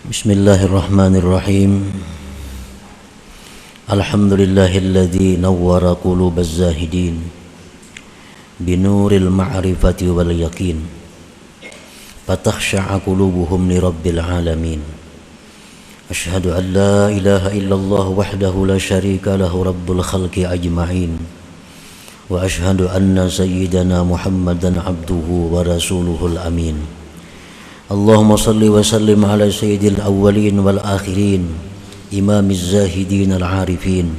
Bismillahirrahmanirrahim. Alhamdulillahilladzi nawwara qulubaz zahidin binuril ma'rifati wal yaqin fatakhsha'a qulubuhum li rabbil alamin. Asyhadu an la ilaha illallah wahdahu la syarika lahu rabbul khalqi ajma'in wa asyhadu anna sayyidana Muhammadan abduhu wa rasuluhul amin. Allahumma salli wa sallim ala sayyidil awwalin wal akhirin imamiz zahidin al-arifin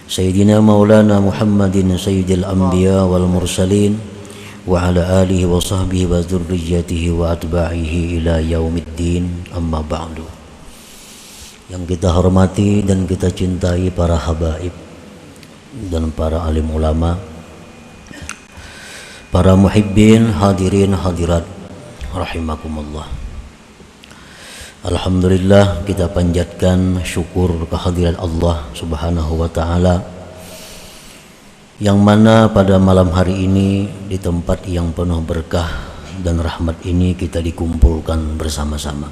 sayyidina maulana Muhammadin sayyidil anbiya wal mursalin wa ala alihi wa sahbihi wa dzurriyyatihi wa atba'ihi ila yaumiddin, amma ba'du. Yang kita hormati dan kita cintai para habaib dan para alim ulama, para muhibbin, hadirin hadirat rahimakumullah. Alhamdulillah, kita panjatkan syukur kehadiran Allah Subhanahu wa taala, yang mana pada malam hari ini di tempat yang penuh berkah dan rahmat ini kita dikumpulkan bersama-sama.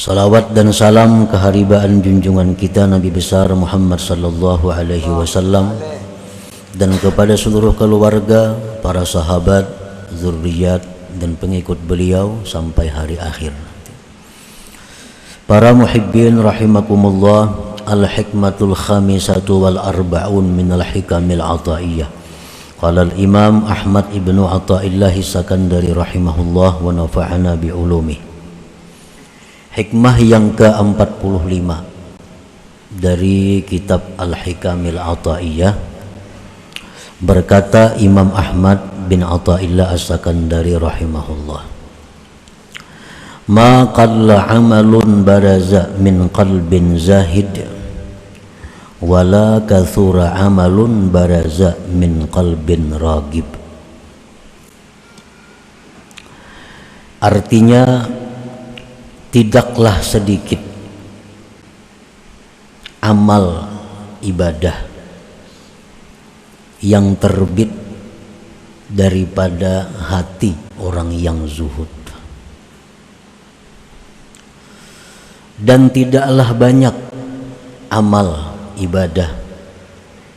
Salawat dan salam keharibaan junjungan kita Nabi besar Muhammad sallallahu alaihi wasallam dan kepada seluruh keluarga, para sahabat, zuriat dan pengikut beliau sampai hari akhir. Para muhibbin rahimakumullah, al-hikmatul khamisatu wal arba'un minal hikamil ataiyah. Qala al-imam Ahmad ibnu Athaillah Sakandari rahimahullah wa nafa'ana bi'ulumih. Hikmah yang ke-45 dari kitab Al-Hikamil Ataiyah, berkata Imam Ahmad bin Athaillah As-Sakandari rahimahullah, ma qalla amalun baraza min qalbin zahid wala kathura amalun baraza min qalbin ragib. Artinya, tidaklah sedikit amal ibadah yang terbit daripada hati orang yang zuhud, dan tidaklah banyak amal ibadah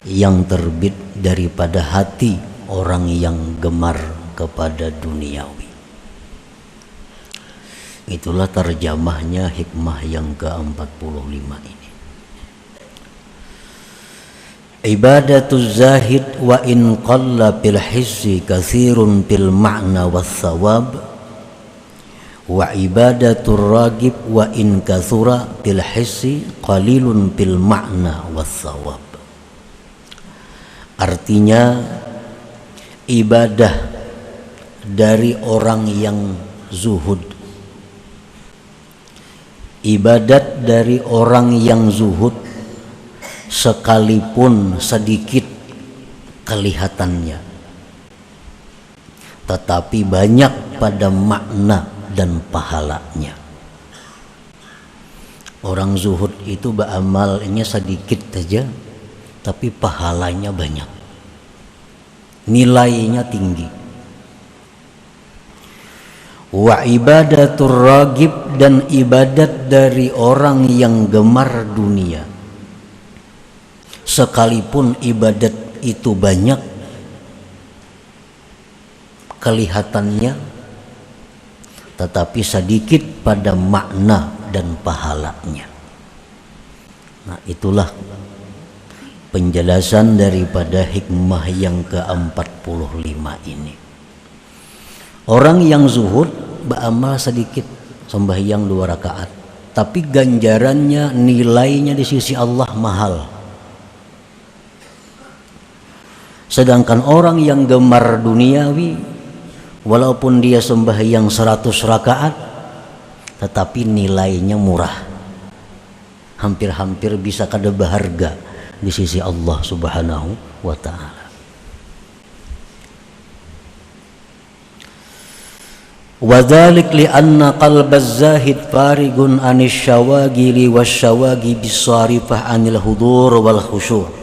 yang terbit daripada hati orang yang gemar kepada duniawi. Itulah terjemahnya hikmah yang ke-45 ini. Ibadatul zahid wa in qalla bil hissi katsirun bil ma'na was thawab, wa ibadatur ragib wa in katsura bil hissi qalilun bil ma'na was thawab. Artinya, ibadah dari orang yang zuhud, ibadat dari orang yang zuhud, sekalipun sedikit kelihatannya, tetapi banyak pada makna dan pahalanya. Orang zuhud itu beramalnya sedikit saja, tapi pahalanya banyak, nilainya tinggi. Wa ibadatur ragib, dan ibadat dari orang yang gemar dunia, sekalipun ibadat itu banyak kelihatannya, tetapi sedikit pada makna dan pahalanya. Nah, itulah penjelasan daripada hikmah yang ke-45 ini. Orang yang zuhud beramal sedikit, sembahyang 2 rakaat, tapi ganjarannya, nilainya di sisi Allah mahal. Sedangkan orang yang gemar duniawi, walaupun dia sembahyang 100 rakaat, tetapi nilainya murah, hampir-hampir bisa kada berharga di sisi Allah Subhanahu wa ta'ala. Wadzalik li'anna qalbaz zahid farigun anis syawagili wasyawagi bisarifah anil hudur wal khusyu'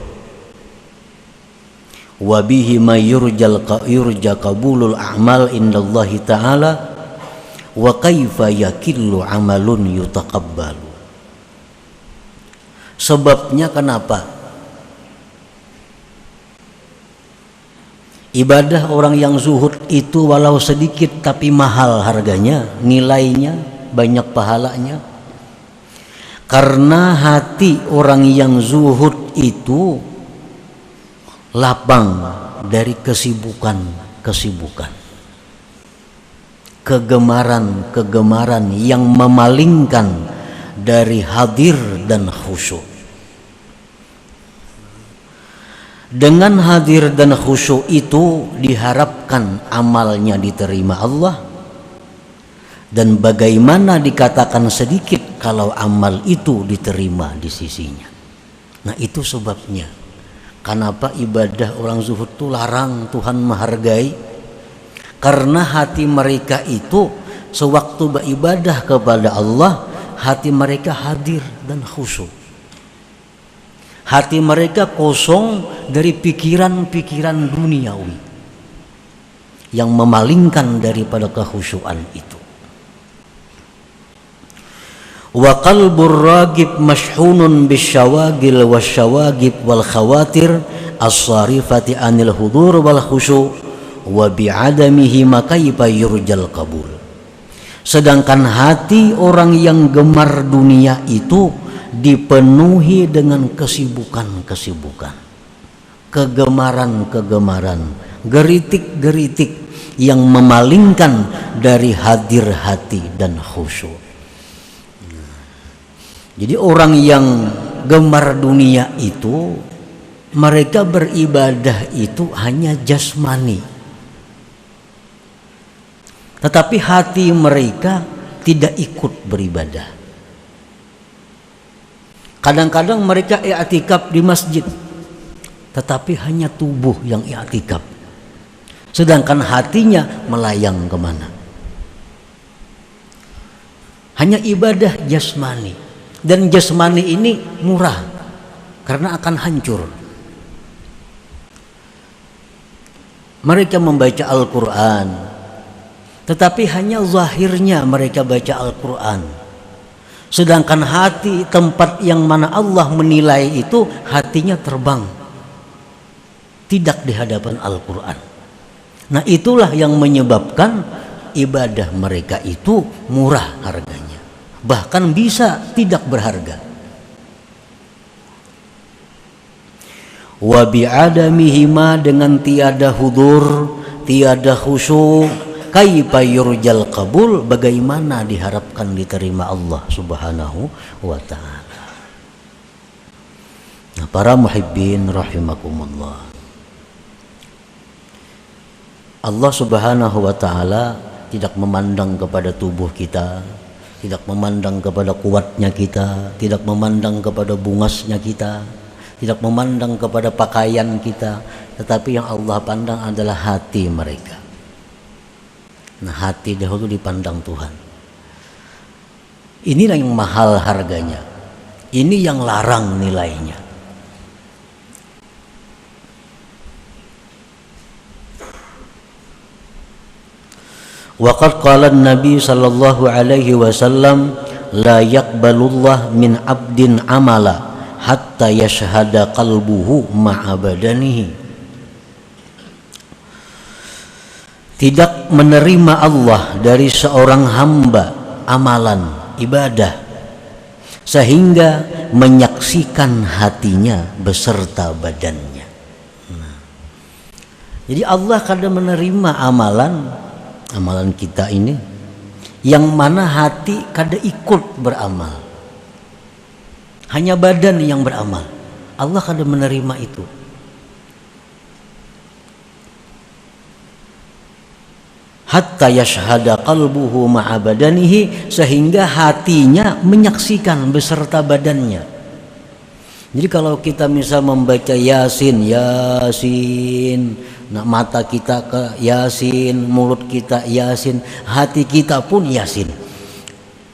wa bihi ma yurja qabulul a'mal indallahi ta'ala wa kaifa yakillu amalun yutaqabbalu. Sebabnya kenapa ibadah orang yang zuhud itu walau sedikit tapi mahal harganya, nilainya, banyak pahalanya? Karena hati orang yang zuhud itu lapang dari kesibukan, kegemaran yang memalingkan dari hadir dan khusyuk. Dengan hadir dan khusyuk itu diharapkan amalnya diterima Allah. Dan bagaimana dikatakan sedikit kalau amal itu diterima di sisinya. Nah, itu sebabnya kenapa ibadah orang zuhud itu larang, Tuhan menghargai. Karena hati mereka itu sewaktu beribadah kepada Allah, hati mereka hadir dan khusyuk. Hati mereka kosong dari pikiran-pikiran duniawi yang memalingkan daripada kekhusyuan itu. Wa qalbur ragib mashhunun bisyawagil wasyawagib wal khawatir as-sarifati anil hudur wal khusyu' wa bi'adamihi makaifa yurjal qabul. Sedangkan hati orang yang gemar dunia itu dipenuhi dengan kesibukan, kegemaran, geritik-geritik yang memalingkan dari hadir hati dan khusyuk. Jadi orang yang gemar dunia itu, mereka beribadah itu hanya jasmani, tetapi hati mereka tidak ikut beribadah. Kadang-kadang mereka i'tikaf di masjid, tetapi hanya tubuh yang i'tikaf, sedangkan hatinya melayang kemana. Hanya ibadah jasmani. Dan jasmani ini murah karena akan hancur. Mereka membaca Al-Quran, tetapi hanya zahirnya mereka baca Al-Quran. Sedangkan hati, tempat yang mana Allah menilai itu, hatinya terbang, tidak di hadapan Al-Quran. Nah, itulah yang menyebabkan ibadah mereka itu murah harganya, bahkan bisa tidak berharga. Wa bi'adamihima, dengan tiada hudur, tiada khusyuk, kaifa yurjal qabul, bagaimana diharapkan diterima Allah Subhanahu wa ta'ala. Nah, para muhibbin rahimakumullah, Allah Subhanahu wa ta'ala tidak memandang kepada tubuh kita, tidak memandang kepada kuatnya kita, tidak memandang kepada bungasnya kita, tidak memandang kepada pakaian kita, tetapi yang Allah pandang adalah hati mereka. Nah, hati dahulu dipandang Tuhan. Inilah yang mahal harganya, ini yang larang nilainya. Waqad qala an-nabi sallallahu alaihi wasallam, la yaqbalullah min abdin amala hatta yashhada qalbuhu ma'a badanihi. Tidak menerima Allah dari seorang hamba amalan ibadah sehingga menyaksikan hatinya beserta badannya. Jadi Allah kadang menerima amalan kita ini, yang mana hati kada ikut beramal, hanya badan yang beramal. Allah kada menerima itu. Hatta yashhada qalbuhu ma'a badanihi, sehingga hatinya menyaksikan beserta badannya. Jadi kalau kita misal membaca Yasin, nah mata kita ke Yasin, mulut kita Yasin, hati kita pun Yasin.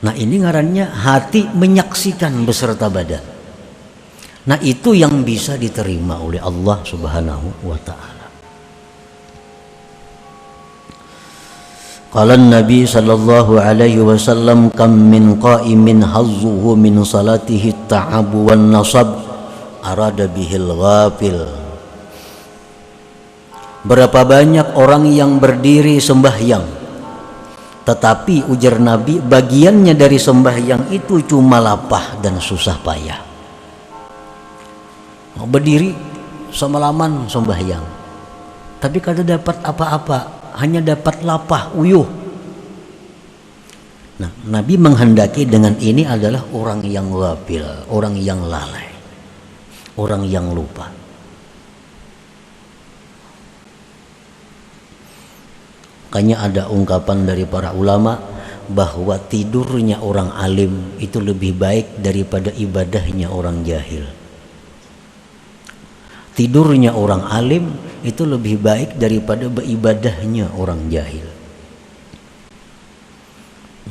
Nah ini ngarannya hati menyaksikan beserta badan. Nah itu yang bisa diterima oleh Allah Subhanahu wa ta'ala. Qala Nabi sallallahu alaihi wasallam kam min qa'imin hazzuhu min salatihi ta'abu wan nasab arada bihil ghafil. Berapa banyak orang yang berdiri sembahyang, tetapi ujar Nabi bagiannya dari sembahyang itu cuma lapah dan susah payah. Berdiri semalaman sembahyang, tapi kada dapat apa-apa, hanya dapat lapah uyuh. Nah, Nabi menghendaki dengan ini adalah orang yang ghafil, orang yang lalai, orang yang lupa. Makanya ada ungkapan dari para ulama bahwa tidurnya orang alim itu lebih baik daripada ibadahnya orang jahil. Tidurnya orang alim itu lebih baik daripada beribadahnya orang jahil.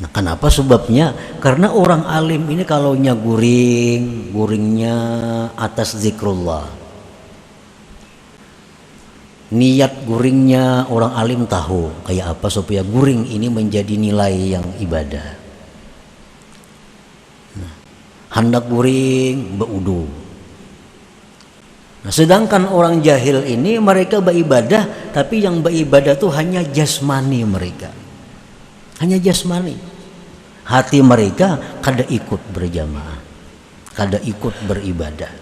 Nah, kenapa sebabnya? Karena orang alim ini kalaunya guringnya atas zikrullah. Niat guringnya orang alim tahu kayak apa supaya guring ini menjadi nilai yang ibadah. Nah, hendak guring berudu. Nah, sedangkan orang jahil ini mereka beribadah, tapi yang beribadah tuh hanya jasmani mereka, hanya jasmani. Hati mereka kada ikut berjamaah, kada ikut beribadah.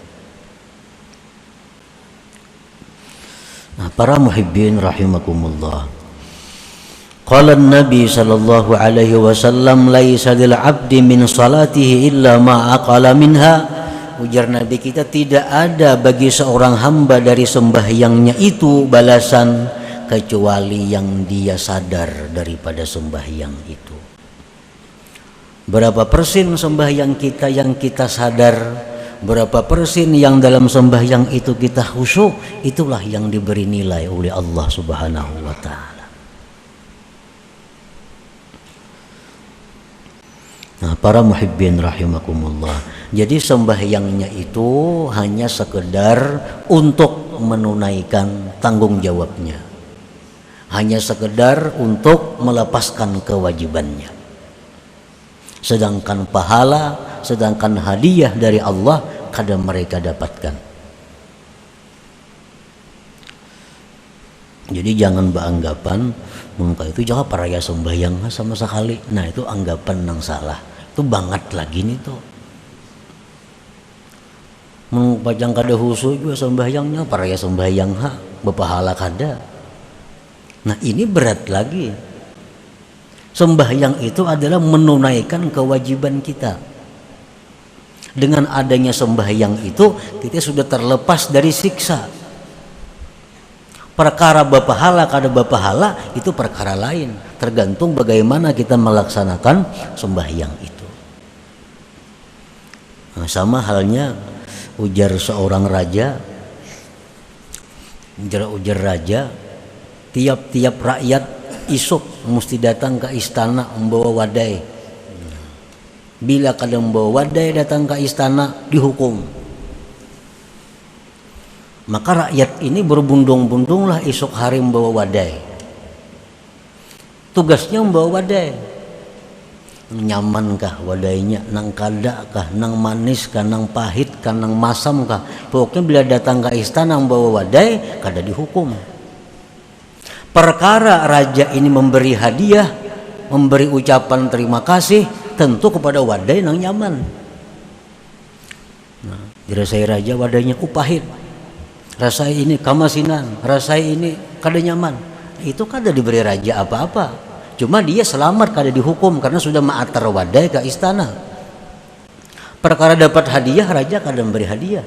Nah, para muhibbin rahimakumullah. Qala Nabi sallallahu alaihi wasallam laisa lil 'abdi min salatihi illa ma aqala minha. Ujar Nabi kita, tidak ada bagi seorang hamba dari sembahyangnya itu balasan kecuali yang dia sadar daripada sembahyang itu. Berapa persen sembahyang kita yang kita sadar, berapa persen yang dalam sembahyang itu kita khusyuk, itulah yang diberi nilai oleh Allah Subhanahu wa ta'ala. Nah, para muhibbin rahimakumullah, jadi sembahyangnya itu hanya sekedar untuk menunaikan tanggung jawabnya, hanya sekedar untuk melepaskan kewajibannya. Sedangkan pahala, sedangkan hadiah dari Allah kadang mereka dapatkan. Jadi jangan beranggapan muka itu jangan paraya sembahyang sama sekali. Nah, itu anggapan yang salah. Itu banget lagi nih tuh. Mengpajang kada khusyuk juga sembahyangnya paraya sembahyang berpahala kada. Nah, ini berat lagi. Sembahyang itu adalah menunaikan kewajiban kita. Dengan adanya sembahyang itu kita sudah terlepas dari siksa. Perkara berpahala kada berpahala itu perkara lain, tergantung bagaimana kita melaksanakan sembahyang itu. Nah, sama halnya ujar seorang raja, ujar raja, tiap-tiap rakyat isuk mesti datang ke istana membawa wadai. Bila kada membawa wadai datang ke istana dihukum. Maka rakyat ini berbundung-bundunglah esok hari membawa wadai. Tugasnya membawa wadai. Nyamankah wadainya, nang kada kah, nang manis kah, nang pahit kah, nang masam kah. Pokoknya bila datang ke istana membawa wadai, kada dihukum. Perkara raja ini memberi hadiah, memberi ucapan terima kasih, tentu kepada wadai nang nyaman. Nah, dirasai raja wadainya pahit. Rasai ini kamasinan, rasai ini kada nyaman. Itu kada diberi raja apa-apa. Cuma dia selamat kada dihukum karena sudah ma'atar wadai ke istana. Perkara dapat hadiah, raja kada memberi hadiah.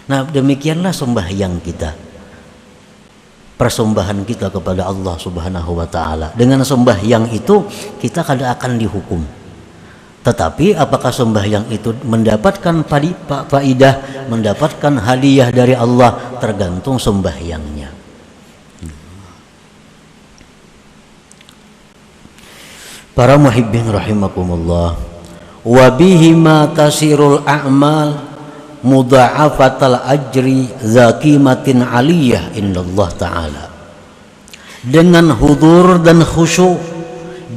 Nah, demikianlah sembahyang kita. Persembahan kita kepada Allah Subhanahu wa ta'ala. Dengan sembahyang itu kita kada akan dihukum. Tetapi apakah sembahyang itu mendapatkan faidah, mendapatkan hadiah dari Allah, tergantung sembahyangnya. Para muhibbin rahimakumullah, wa bihima tasirul a'mal mudha'afatal ajri zakimatin aliyah indallah ta'ala. dengan hudur dan khusyuk,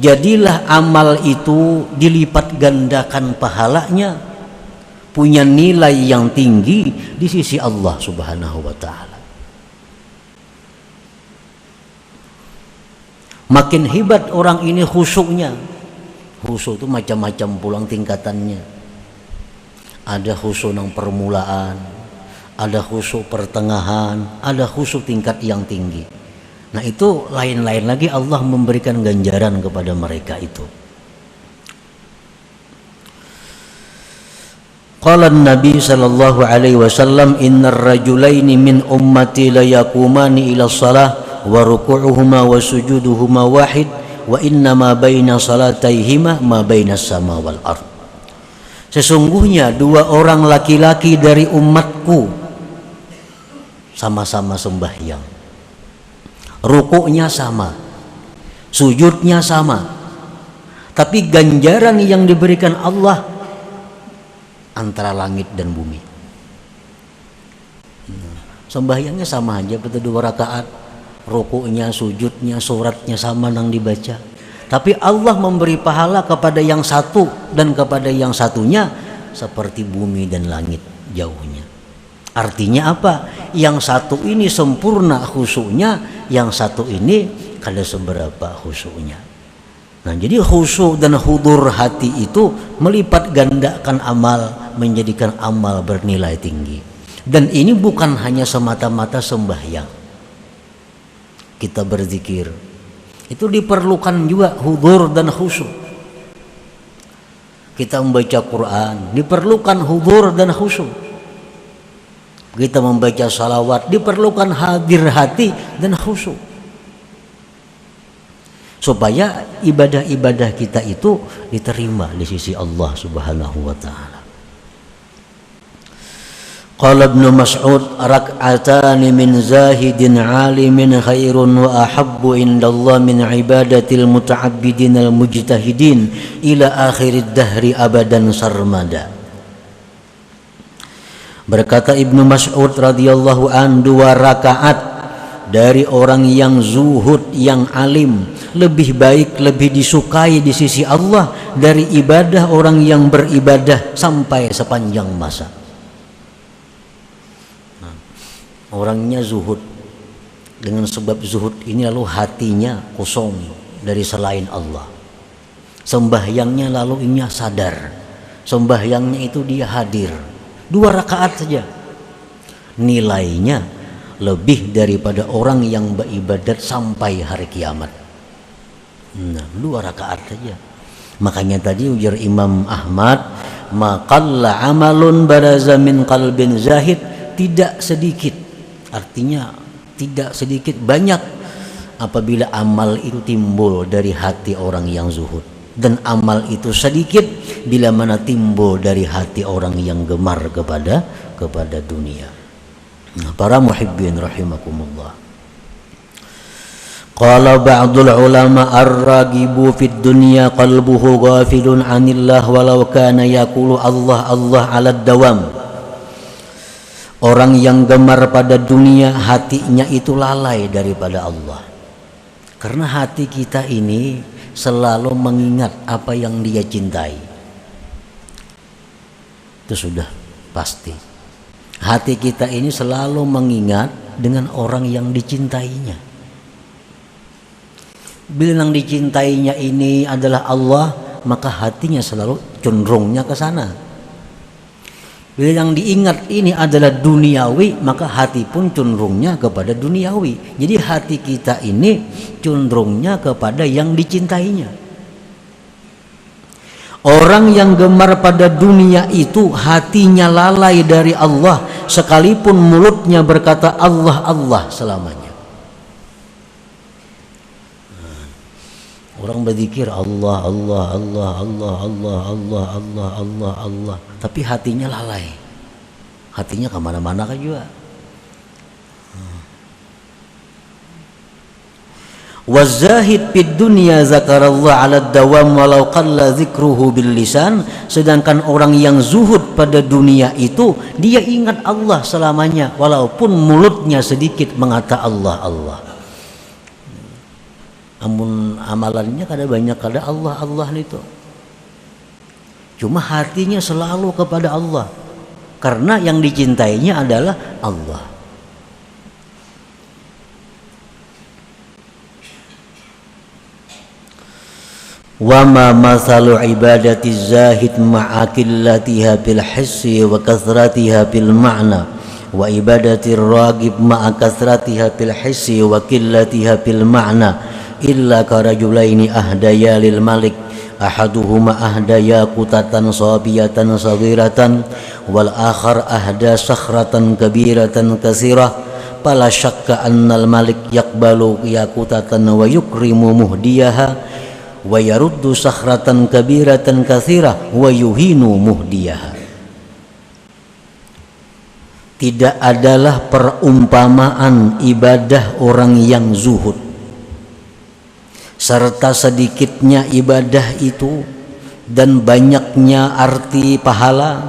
jadilah amal itu dilipat gandakan pahalanya, punya nilai yang tinggi di sisi Allah Subhanahu wa taala. Makin hebat orang ini khusyuknya. Khusyuk itu macam-macam pulang tingkatannya. Ada khusyuk yang permulaan, ada khusyuk pertengahan, ada khusyuk tingkat yang tinggi. Nah itu lain-lain lagi Allah memberikan ganjaran kepada mereka itu. Qala Nabi sallallahu alaihi wasallam, innar rajulaini min ummati la yaqumani ila shalah wa ruku'uhuma wa sujuduhuma wahid wa inna ma baina salataihima ma baina sama wal ard. Sesungguhnya dua orang laki-laki dari umatku sama-sama sembahyang, rukuknya sama, sujudnya sama, tapi ganjaran yang diberikan Allah antara langit dan bumi. Sembahyangnya sama aja, betul 2 rakaat, rukuknya, sujudnya, suratnya sama nang dibaca. Tapi Allah memberi pahala kepada yang satu dan kepada yang satunya seperti bumi dan langit jauhnya. Artinya apa? Yang satu ini sempurna khusyuknya, yang satu ini kada seberapa khusyuknya. Nah, jadi khusyuk dan hudur hati itu melipat gandakan amal, menjadikan amal bernilai tinggi. Dan ini bukan hanya semata-mata sembahyang. Kita berzikir, itu diperlukan juga hudur dan khusyuk. Kita membaca Quran, diperlukan hudur dan khusyuk. Kita membaca salawat, diperlukan hadir hati dan khusyuk, supaya ibadah-ibadah kita itu diterima di sisi Allah Subhanahu wa taala. Qala Ibnu Mas'ud, rak'atani min zahidin 'alimin khairun wa ahabbu indallah min ibadatil muta'abbidin al-mujtahidin ila akhirid dahri abadan sarmada. Berkata Ibnu Mas'ud radhiyallahu an, 2 rakaat dari orang yang zuhud, yang alim, lebih baik, lebih disukai di sisi Allah dari ibadah orang yang beribadah sampai sepanjang masa. Orangnya zuhud, dengan sebab zuhud ini lalu hatinya kosong dari selain Allah. Sembahyangnya lalu ini sadar, sembahyangnya itu dia hadir 2 rakaat saja, nilainya lebih daripada orang yang beribadat sampai hari kiamat. Nah, 2 rakaat saja. Makanya tadi ujar Imam Ahmad, maqalla amalun baraza min qalbin zahid, tidak sedikit, artinya tidak sedikit, banyak apabila amal itu timbul dari hati orang yang zuhud, dan amal itu sedikit bila mana timbul dari hati orang yang gemar kepada dunia. Nah, para muhibbin rahimakumullah. Qala ba'dul ulama ar-ragibu fid dunya qalbuhu ghafilun 'anillah walau kana yaqulu Allah Allah 'ala dawam. Orang yang gemar pada dunia, hatinya itu lalai daripada Allah. Karena hati kita ini selalu mengingat apa yang dia cintai. Itu sudah pasti. Hati kita ini selalu mengingat dengan orang yang dicintainya. Bila yang dicintainya ini adalah Allah, maka hatinya selalu cenderungnya ke sana. Bila yang diingat ini adalah duniawi, maka hati pun cenderungnya kepada duniawi. Jadi hati kita ini cenderungnya kepada yang dicintainya. Orang yang gemar pada dunia itu hatinya lalai dari Allah, sekalipun mulutnya berkata Allah Allah selamanya. Orang berzikir Allah Allah Allah Allah Allah Allah Allah Allah Allah, tapi hatinya lalai, hatinya kemana-mana kan juga. Wazahid fid dunya zakarallah ala dawam walau qalla zikruhu bil lisan. Sedangkan orang yang zuhud pada dunia itu dia ingat Allah selamanya walaupun mulutnya sedikit mengata Allah Allah. amun amalannya kada banyak, kada Allah Allah itu. Cuma hatinya selalu kepada Allah, karena yang dicintainya adalah Allah. Wa ma mathalu ibadati zahid ma'a qillatiha bil hissi wa kathratiha bil ma'na wa ibadati ragib ma'a kathratiha bil hissi wa qillatiha bil ma'na illa karajulaini ahdaya lil malik ahaduhuma ahdaya kutatan sabiyatan saghiratan wal akhar ahda sakhratan kabiratan katsirah fala syakka annal malik yaqbalu yakutatan wa yukrimu muhdiyaha wa yaruddu sakhratan kabiratan katsirah wa yuhinu muhdiyaha. Tidak adalah perumpamaan ibadah orang yang zuhud serta sedikitnya ibadah itu dan banyaknya arti pahala,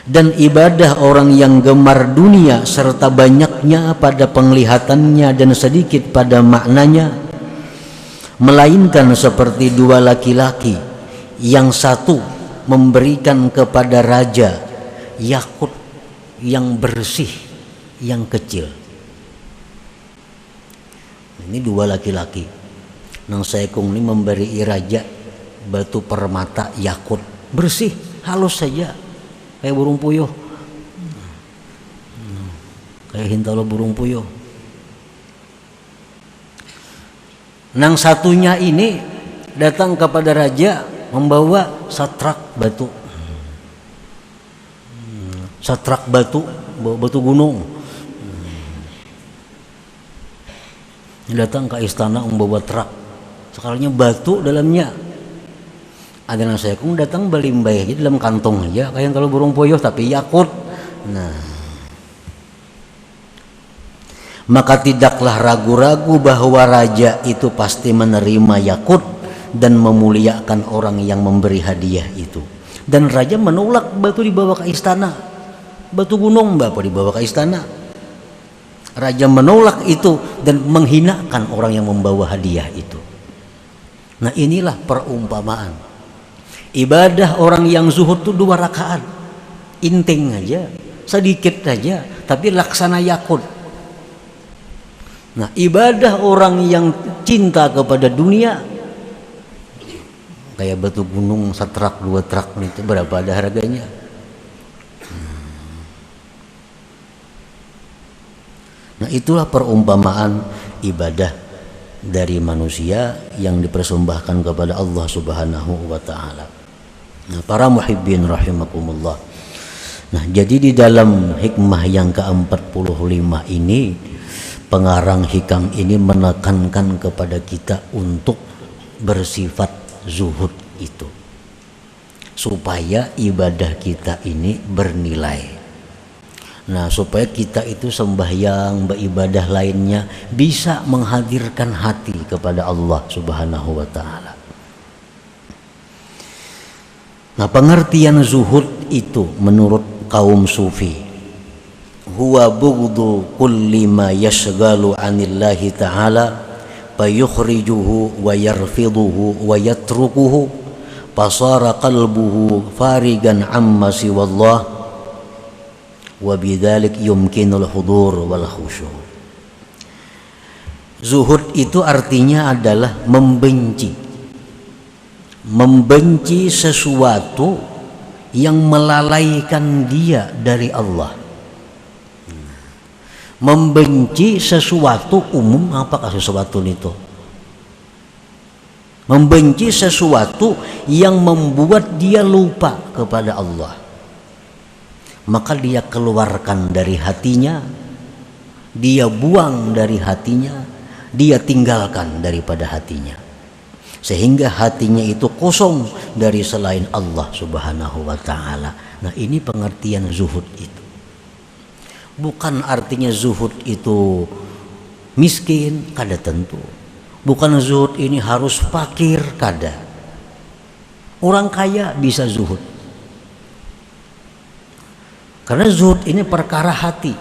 dan ibadah orang yang gemar dunia serta banyaknya pada penglihatannya dan sedikit pada maknanya, melainkan seperti dua laki-laki, yang satu memberikan kepada raja yakut yang bersih yang kecil. Ini dua laki-laki nang saekung ini memberi raja batu permata yakut bersih halus saja kayak burung puyuh, kayak hintalo burung puyuh. Nang satunya ini datang kepada raja membawa satrak batu, satrak batu, batu gunung. Datang ke istana membawa truk, sekalinya batu dalamnya. Ada nang saya kung datang balimbay aja dalam kantong aja, kayak kalau burung puyuh tapi yakut. Nah, maka tidaklah ragu-ragu bahwa raja itu pasti menerima yakut dan memuliakan orang yang memberi hadiah itu. Dan raja menolak batu dibawa ke istana, batu gunung bapak dibawa ke istana. Raja menolak itu dan menghinakan orang yang membawa hadiah itu. Nah, inilah perumpamaan ibadah orang yang zuhud itu 2 rakaat, inting aja, sedikit aja, tapi laksana yakut. Nah, ibadah orang yang cinta kepada dunia kayak batu gunung setrak 2 truk itu berapa ada harganya? Nah, itulah perumpamaan ibadah dari manusia yang dipersembahkan kepada Allah Subhanahu wa taala. Nah, para muhibbin rahimakumullah. Nah, jadi di dalam hikmah yang ke-45 ini, pengarang hikam ini menekankan kepada kita untuk bersifat zuhud itu, supaya ibadah kita ini bernilai. Nah, supaya kita itu sembahyang, beribadah lainnya bisa menghadirkan hati kepada Allah Subhanahu wa taala. Nah, pengertian zuhud itu menurut kaum sufi, huwa bughdu kulli ma yashghalu 'anillahi ta'ala fayukhrijuhu wa yarfiduhu wa yatrukuhu fasara qalbuhu farigan amma siwallah wa bidzalik yumkinul hudur wal khusyu'. Zuhud itu artinya adalah membenci sesuatu yang melalaikan dia dari Allah. Membenci sesuatu umum, apakah sesuatu itu? Membenci sesuatu yang membuat dia lupa kepada Allah, maka dia keluarkan dari hatinya, dia buang dari hatinya, dia tinggalkan daripada hatinya, sehingga hatinya itu kosong dari selain Allah Subhanahu wa ta'ala. Nah, ini pengertian zuhud itu. Bukan artinya zuhud itu miskin, kada tentu. Bukan zuhud ini harus fakir, kada. Orang kaya bisa zuhud. Karena zuhud ini perkara hati.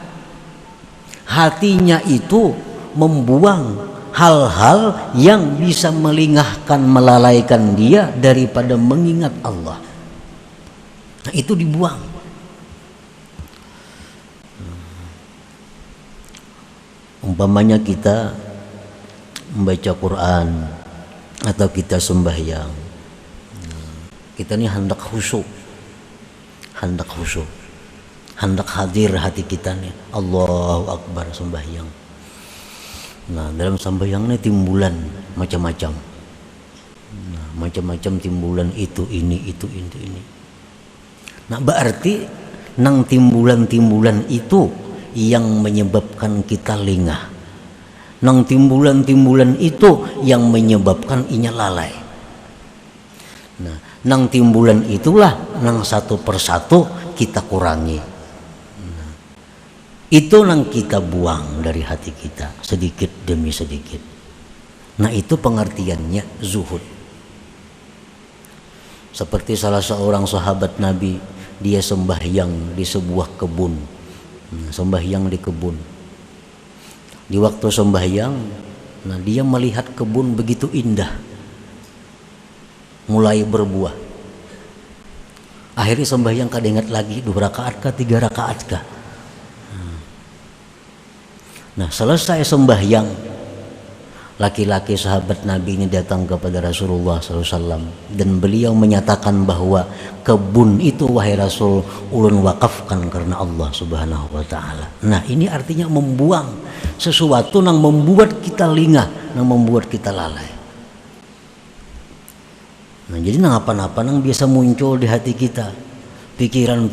Hatinya itu membuang hal-hal yang bisa melingahkan, melalaikan dia daripada mengingat Allah. Nah, itu dibuang. Umpamanya kita membaca Quran atau kita sembahyang, kita ini hendak khusyuk, hendak hadir hati kita nih, Allahu Akbar sembahyang. Nah, dalam sembahyang ini timbulan macam-macam. Nah, macam-macam timbulan itu ini. Nah, berarti nang timbulan-timbulan itu yang menyebabkan kita lengah. Nang timbulan-timbulan itu yang menyebabkan inya lalai. Nah, nang timbulan itulah nang satu persatu kita kurangi. Nah, itu nang kita buang dari hati kita sedikit demi sedikit. Nah, itu pengertiannya zuhud. Seperti salah seorang sahabat Nabi, dia sembahyang di sebuah kebun. Sembahyang di kebun. Di waktu sembahyang, nah dia melihat kebun begitu indah, mulai berbuah. Akhirnya sembahyang kada ingat lagi 2 rakaat kah 3 rakaat kah. Nah, selesai sembahyang, laki-laki sahabat Nabi ini datang kepada Rasulullah SAW dan beliau menyatakan bahwa kebun itu wahai Rasul ulun wakafkan karena Allah Subhanahu wa taala. Nah, ini artinya membuang sesuatu yang membuat kita lengah, yang membuat kita lalai. Nah, jadi nang apa-apa nang biasa muncul di hati kita, pikiran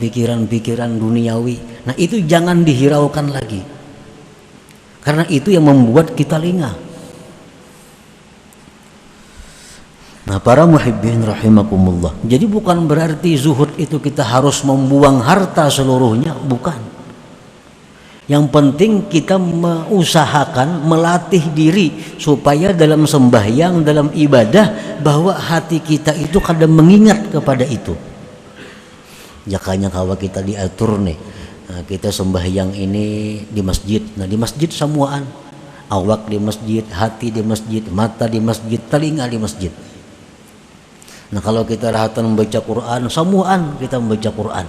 duniawi. Nah, itu jangan dihiraukan lagi. Karena itu yang membuat kita lengah. Nah, para muhibbin rahimakumullah. Jadi bukan berarti zuhud itu kita harus membuang harta seluruhnya, bukan. Yang penting kita mengusahakan, melatih diri supaya dalam sembahyang, dalam ibadah, bahwa hati kita itu kadang mengingat kepada itu. Jakanya kalau kita diatur nih, nah, kita sembahyang ini di masjid. Nah, di masjid semuaan, awak di masjid, hati di masjid, mata di masjid, telinga di masjid. Nah, kalau kita rahatan membaca Quran, semuaan kita membaca Quran.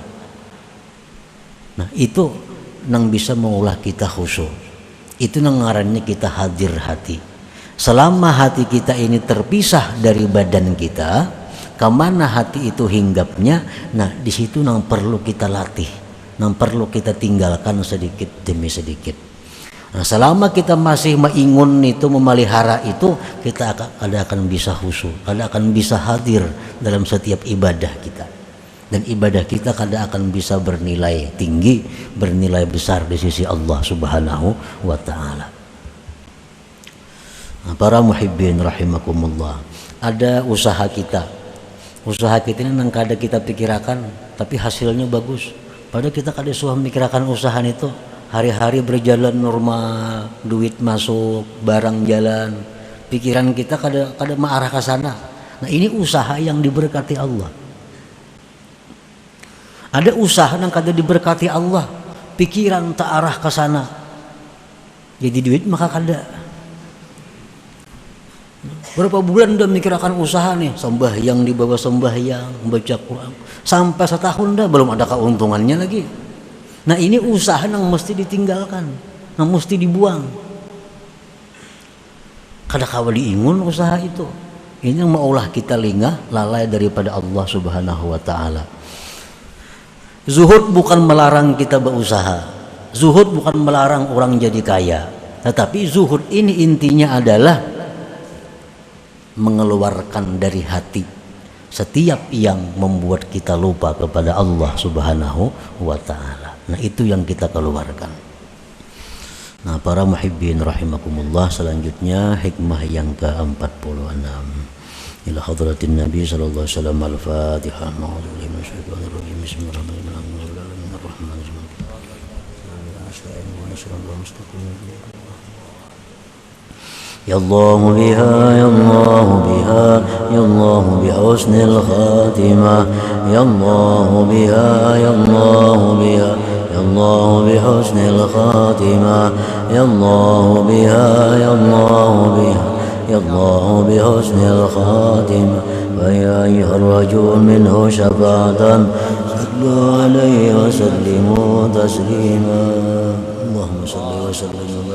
Nah, itu nang bisa mengolah kita khusyuk. Itu nang ngarannya kita hadir hati. Selama hati kita ini terpisah dari badan kita, kemana hati itu hinggapnya? Nah, di situ nang perlu kita latih, nang perlu kita tinggalkan sedikit demi sedikit. Nah, selama kita masih mengingun itu, memelihara itu, kita akan bisa khusyuk, akan bisa hadir dalam setiap ibadah kita. Dan ibadah kita kadang akan bisa bernilai tinggi, bernilai besar di sisi Allah Subhanahu wa taala. Nah, para muhibbin rahimakumullah, ada usaha kita. Usaha kita ini nang kada kita pikirkan tapi hasilnya bagus. Padahal kita kada suah memikirkan usaha itu. Hari-hari berjalan normal, duit masuk, barang jalan. Pikiran kita kada mengarah ke sana. Nah, ini usaha yang diberkati Allah. Ada usaha yang kada diberkati Allah, pikiran tak arah ke sana, jadi duit maka kada. Berapa bulan udah mikirkan usaha nih, sembahyang di bawah sembahyang, baca Quran, sampai setahun dah belum ada keuntungannya lagi. Nah, ini usaha yang mesti ditinggalkan, yang mesti dibuang. Kada kawa diingun usaha itu. Ini yang maulah kita lengah, lalai daripada Allah Subhanahu wa taala. Zuhud bukan melarang kita berusaha. Zuhud bukan melarang orang jadi kaya. Tetapi zuhud ini intinya adalah mengeluarkan dari hati setiap yang membuat kita lupa kepada Allah Subhanahu wa taala. Nah, itu yang kita keluarkan. Nah, para muhibbin rahimakumullah, selanjutnya hikmah yang ke-46. Ila hadratin Nabi sallallahu alaihi wasallam. Al-Fatihah. Ya Allah biha, ya Allah biha, ya Allah bihusnil khatimah. Ya Allah biha, ya Allah biha, ya Allah bihusnil khatimah. يا الله بها يا الله بها يا الله بحسن الخاتمة ويا أيها الرجل منه شفاعة صلوا عليه وسلموا تسليما اللهم صل وسلم